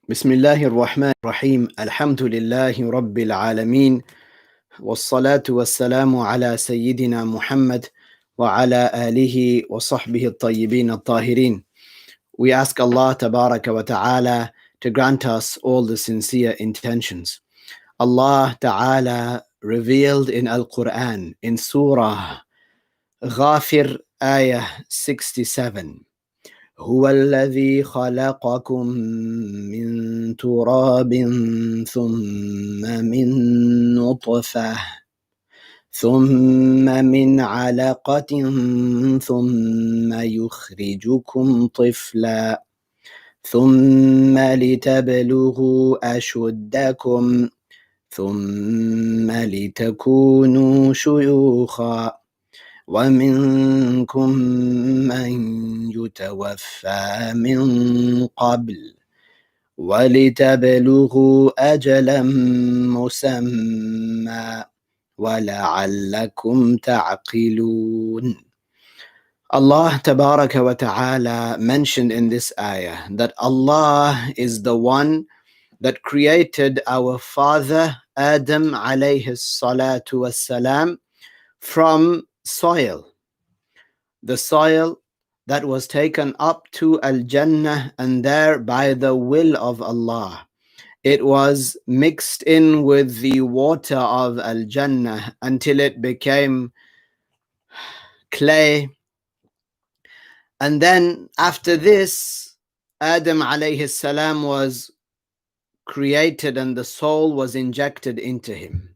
بسم الله الرحمن الرحيم الحمد لله رب العالمين والصلاة والسلام على سيدنا محمد وعلى آله وصحبه الطيبين الطاهرين. We ask Allah Tabaraka wa Ta'ala to grant us all the sincere intentions. Allah Ta'ala revealed in Al-Quran in Surah Ghafir ayah 67. هو الذي خلقكم من تراب ثم من نطفة ثم من علقة ثم يخرجكم طفلا ثم لتبلغوا أشدكم ثم لتكونوا شيوخا ومنكم من يتوفى من قبل ولتبلغوا أجلا مسمى ولعلكم تعقلون. Allah Tabaraka wa Ta'ala mentioned in this ayah that Allah is the one that created our father Adam alayhi salatu wassalam from soil, the soil that was taken up to Al-Jannah, and there by the will of Allah it was mixed in with the water of Al-Jannah until it became clay. And then after this, Adam alayhi salam was created and the soul was injected into him.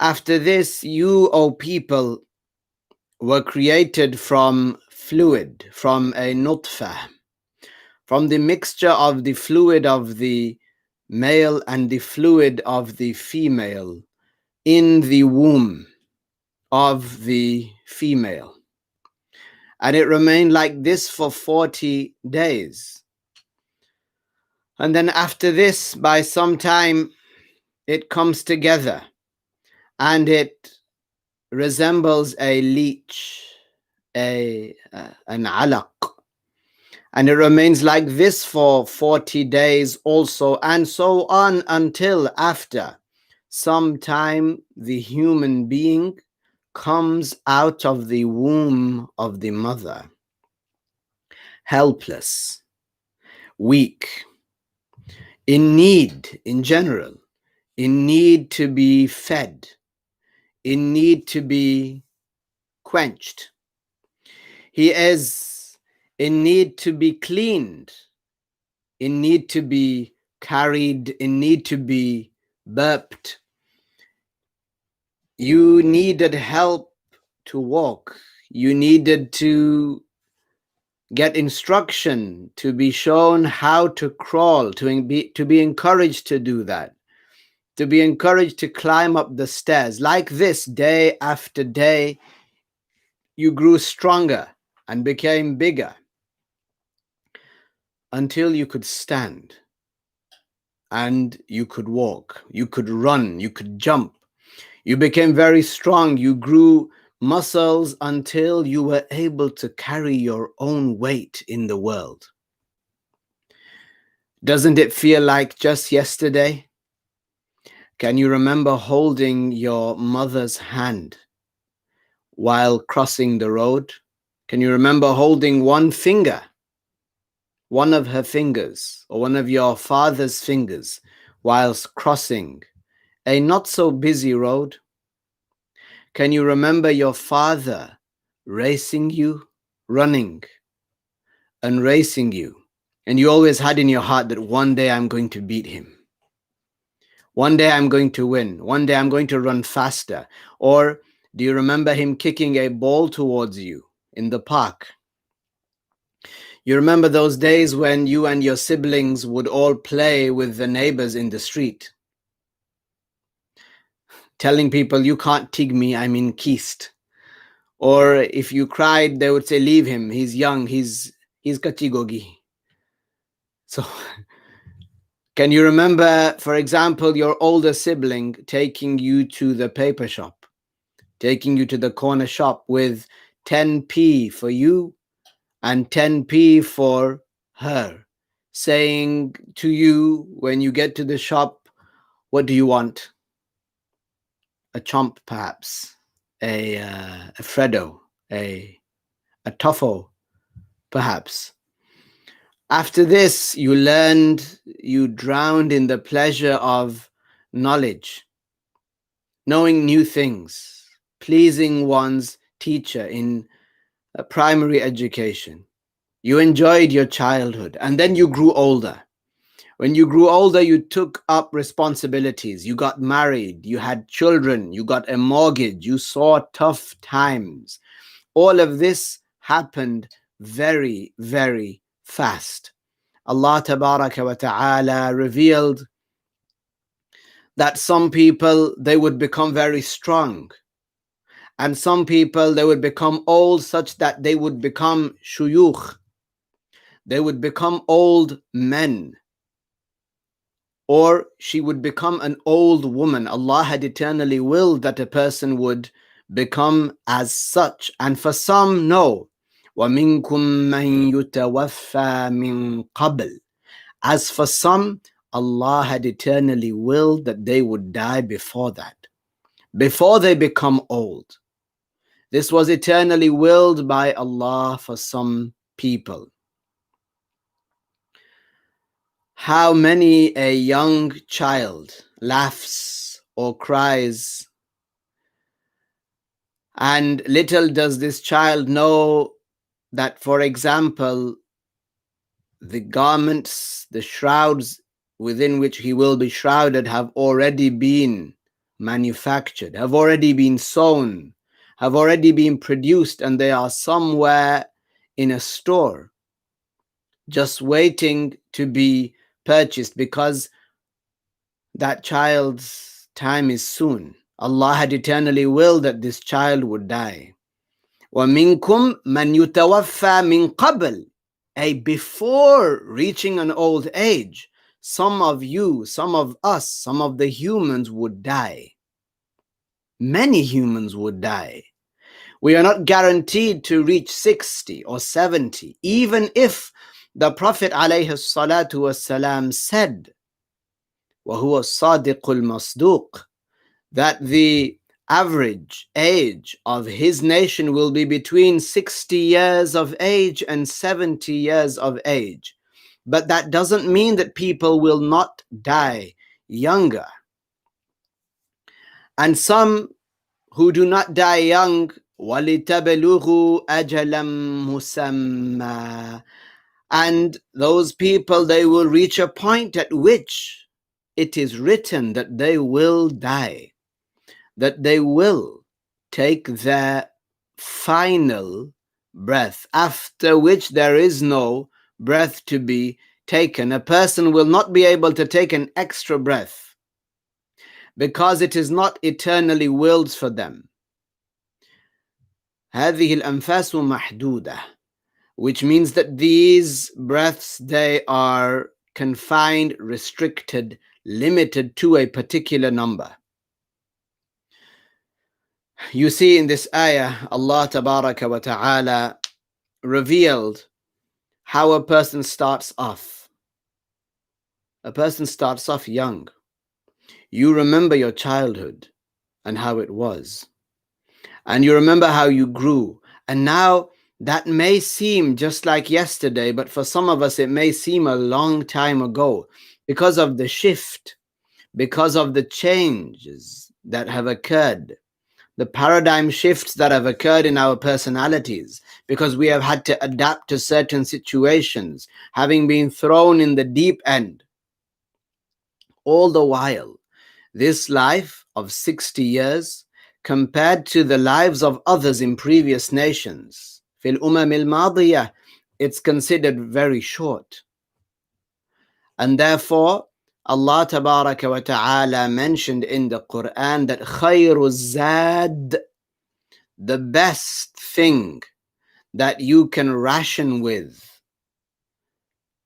After this, you, O people, were created from fluid, from a nutfah, from the mixture of the fluid of the male and the fluid of the female in the womb of the female. And it remained like this for 40 days. And then after this, by some time, it comes together and it resembles a leech, an alaq. And it remains like this for 40 days also, and so on until after some time the human being comes out of the womb of the mother, helpless, weak, in need in general, in need to be fed, in need to be quenched. He is in need to be cleaned, in need to be carried, in need to be burped. You needed help to walk. You needed to get instruction, to be shown how to crawl, to be encouraged to do that, to be encouraged to climb up the stairs. Like this, day after day, you grew stronger and became bigger until you could stand and you could walk, you could run, you could jump. You became very strong. You grew muscles until you were able to carry your own weight in the world. Doesn't it feel like just yesterday? Can you remember holding your mother's hand while crossing the road? Can you remember holding one finger, one of her fingers, or one of your father's fingers whilst crossing a not so busy road? Can you remember your father racing you, running and racing you? And you always had in your heart that one day I'm going to beat him. One day I'm going to win. One day I'm going to run faster. Or do you remember him kicking a ball towards you in the park? You remember those days when you and your siblings would all play with the neighbors in the street, telling people, you can't tig me, I'm in Keist. Or if you cried, they would say, leave him, he's young, he's kachigogi. So can you remember, for example, your older sibling taking you to the paper shop, taking you to the corner shop with 10p for you and 10p for her, saying to you when you get to the shop, what do you want? A chomp, perhaps, a Freddo, a Toffo, perhaps. After this, you learned, you drowned in the pleasure of knowledge, knowing new things, pleasing one's teacher in primary education. You enjoyed your childhood, and then you grew older. When you grew older, you took up responsibilities. You got married, you had children, you got a mortgage, you saw tough times. All of this happened very, very fast. Allah Tabaraka wa Ta'ala revealed that some people, they would become very strong. And some people, they would become old such that they would become shuyukh. They would become old men. Or she would become an old woman. Allah had eternally willed that a person would become as such. And for some, no. وَمِنْكُمْ مَنْ يُتَوَفَّى مِنْ قَبْلِ. As for some, Allah had eternally willed that they would die before that, before they become old. This was eternally willed by Allah for some people. How many a young child laughs or cries, and little does this child know that, for example, the garments, the shrouds within which he will be shrouded have already been manufactured, have already been sewn, have already been produced, and they are somewhere in a store just waiting to be purchased, because that child's time is soon. Allah had eternally willed that this child would die. وَمِنْكُمْ مَنْ يُتَوَفَّى مِنْ قَبْلِ. Before reaching an old age, some of you, some of us, some of the humans would die. Many humans would die. We are not guaranteed to reach 60 or 70, even if the Prophet ﷺ said, وَهُوَ الصَّادِقُ الْمَصْدُوقُ, that the average age of his nation will be between 60 years of age and 70 years of age. But that doesn't mean that people will not die younger. And some who do not die young, وَلِتَبْلُغُوا أَجَلًا مُسَمًّى, and those people, they will reach a point at which it is written that they will die, that they will take their final breath, after which there is no breath to be taken. A person will not be able to take an extra breath because it is not eternally willed for them. هذه الأنفاس محدودة, which means that these breaths, they are confined, restricted, limited to a particular number. You see in this ayah, Allah Tabaraka wa Ta'ala revealed how a person starts off. A person starts off young. You remember your childhood and how it was. And you remember how you grew. And now that may seem just like yesterday, but for some of us it may seem a long time ago, because of the shift, because of the changes that have occurred, the paradigm shifts that have occurred in our personalities, because we have had to adapt to certain situations, having been thrown in the deep end. All the while, this life of 60 years, compared to the lives of others in previous nations, fil umam al-madiyah, it's considered very short. And therefore, Allah Tabaraka wa Ta'ala mentioned in the Quran that khayru zad, the best thing that you can ration with,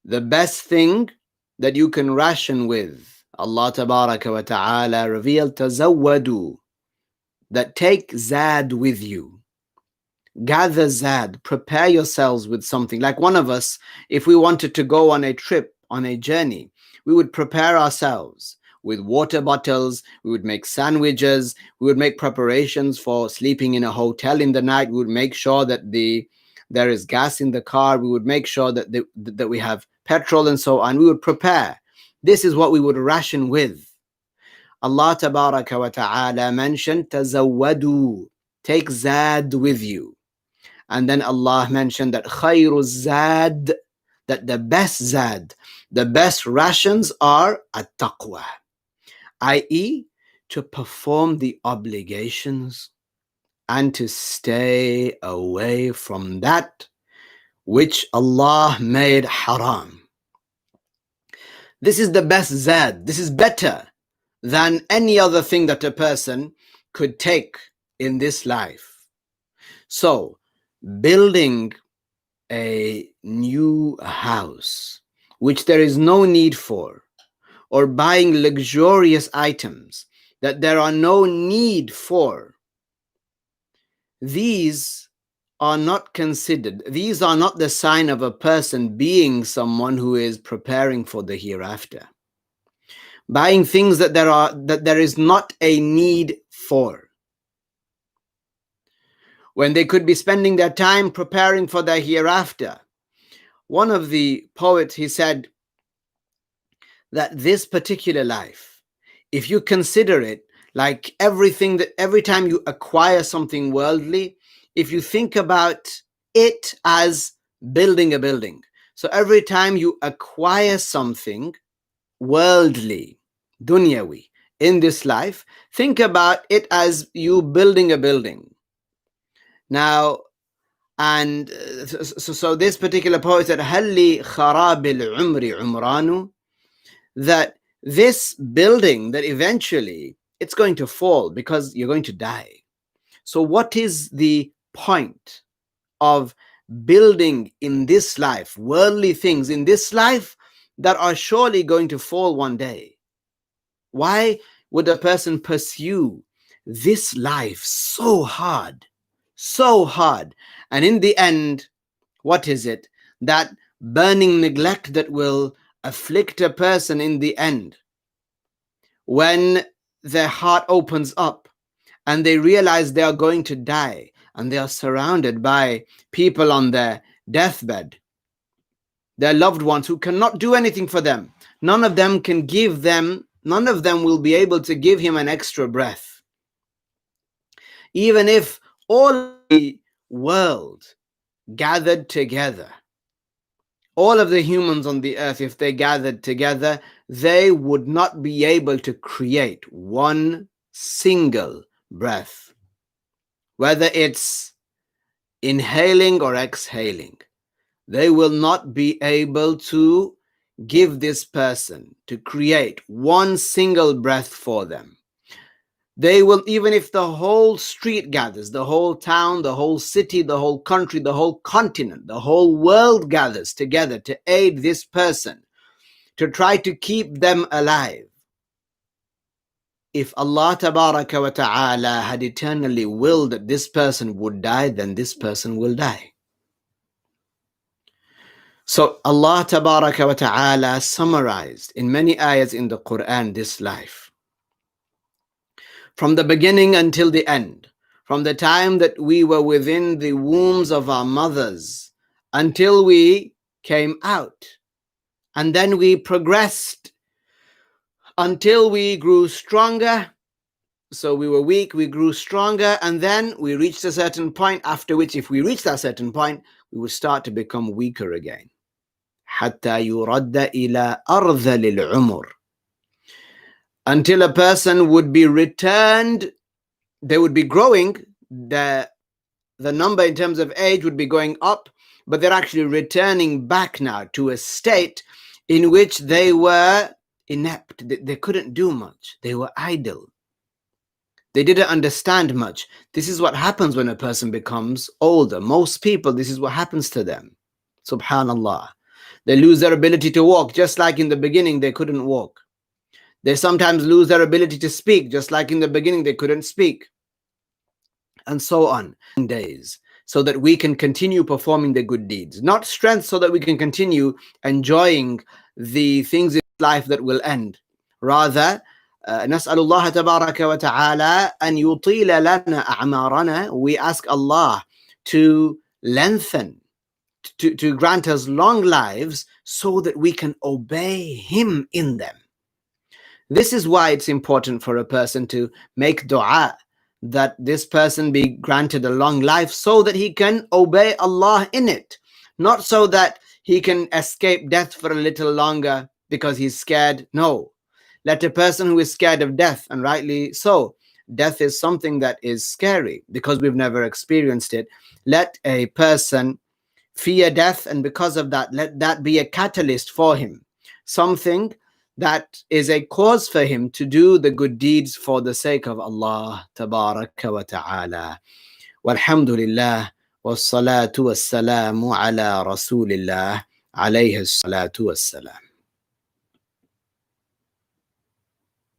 the best thing that you can ration with, Allah Tabaraka wa Ta'ala revealed, tazawwadu, that take zad with you. Gather zad, prepare yourselves with something. Like one of us, if we wanted to go on a trip, on a journey, we would prepare ourselves with water bottles, we would make sandwiches, we would make preparations for sleeping in a hotel in the night, we would make sure that there is gas in the car, we would make sure that we have petrol and so on. We would prepare. This is what we would ration with. Allah Tabaraka wa Ta'ala mentioned, Tazawwadu, take zad with you. And then Allah mentioned that khayru zad, that the best zad, the best rations are at-taqwa, i.e., to perform the obligations and to stay away from that which Allah made haram. This is the best zad. This is better than any other thing that a person could take in this life. So, building a new house, which there is no need for, or buying luxurious items that there are no need for, these are not considered. These are not the sign of a person being someone who is preparing for the hereafter. Buying things that there is not a need for, when they could be spending their time preparing for their hereafter. One of the poets, he said that this particular life, if you consider it like everything, that every time you acquire something worldly, if you think about it as building a building, so every time you acquire something worldly, dunyawi, in this life, think about it as you building a building. Now, and so this particular poet said, Halli kharabil umri umranu, that this building, that eventually it's going to fall because you're going to die. So what is the point of building in this life, worldly things in this life that are surely going to fall one day? Why would a person pursue this life so hard? So hard. And in the end, what is it? That burning neglect that will afflict a person in the end. When their heart opens up and they realize they are going to die and they are surrounded by people on their deathbed, their loved ones who cannot do anything for them. None of them will be able to give him an extra breath. Even if all the world gathered together, all of the humans on the earth, if they gathered together, they would not be able to create one single breath, whether it's inhaling or exhaling. They will not be able to give this person, to create one single breath for them. They will, even if the whole street gathers, the whole town, the whole city, the whole country, the whole continent, the whole world gathers together to aid this person, to try to keep them alive. If Allah Tabaraka wa Ta'ala had eternally willed that this person would die, then this person will die. So Allah Tabaraka wa Ta'ala summarized in many ayahs in the Quran this life. From the beginning until the end, from the time that we were within the wombs of our mothers until we came out, and then we progressed until we grew stronger. So we were weak, we grew stronger, and then we reached a certain point, after which, if we reached that certain point, we would start to become weaker again. حتى يرد إلى أرذل العمر, until a person would be returned. They would be growing, the number in terms of age would be going up, but they're actually returning back now to a state in which they were inept. They couldn't do much. They were idle. They didn't understand much. This is what happens when a person becomes older. Most people, this is what happens to them. Subhanallah. They lose their ability to walk, just like in the beginning they couldn't walk. They sometimes lose their ability to speak, just like in the beginning they couldn't speak. And so on. Days, so that we can continue performing the good deeds. Not strength so that we can continue enjoying the things in life that will end. Rather, نسأل الله تبارك وتعالى أن يطيل لنا أعمارنا. We ask Allah to lengthen, to grant us long lives so that we can obey Him in them. This is why it's important for a person to make dua that this person be granted a long life so that he can obey Allah in it, not so that he can escape death for a little longer because he's scared. No. Let a person who is scared of death, and rightly so, death is something that is scary because we've never experienced it. Let a person fear death, and because of that, let that be a catalyst for him, something that is a cause for him to do the good deeds for the sake of Allah tabaraka wa ta'ala. Walhamdulillah, wassalatu wassalamu ala rasulillah alayhi salatu wassalam.